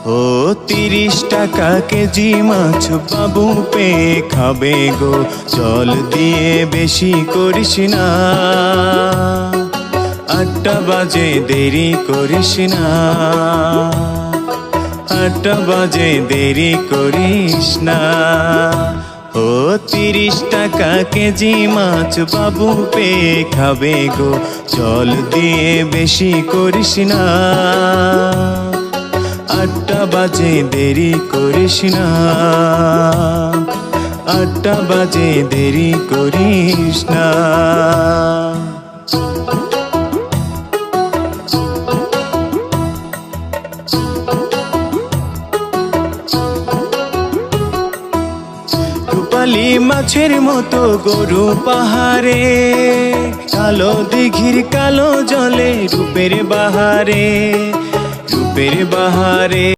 ও 30 টাকা কেজি মাছ বাবু পেয়ে খাবে গো, জল দিয়ে বেশি করিস না। 8টা বাজে দেরি করিস না, 8টা বাজে দেরি করিস না। ও 30 টাকা কেজি মাছ বাবু পেয়ে খাবে গো, জল দিয়ে বেশি করিস না। 8টা বাজে দেরি করিস না, 8টা বাজে দেরি করিস না। রূপালি মাছের মতো গরু পাহাড়ে, কালো দিঘির কালো জলে রূপের বাহারে, রূপের বাহারে।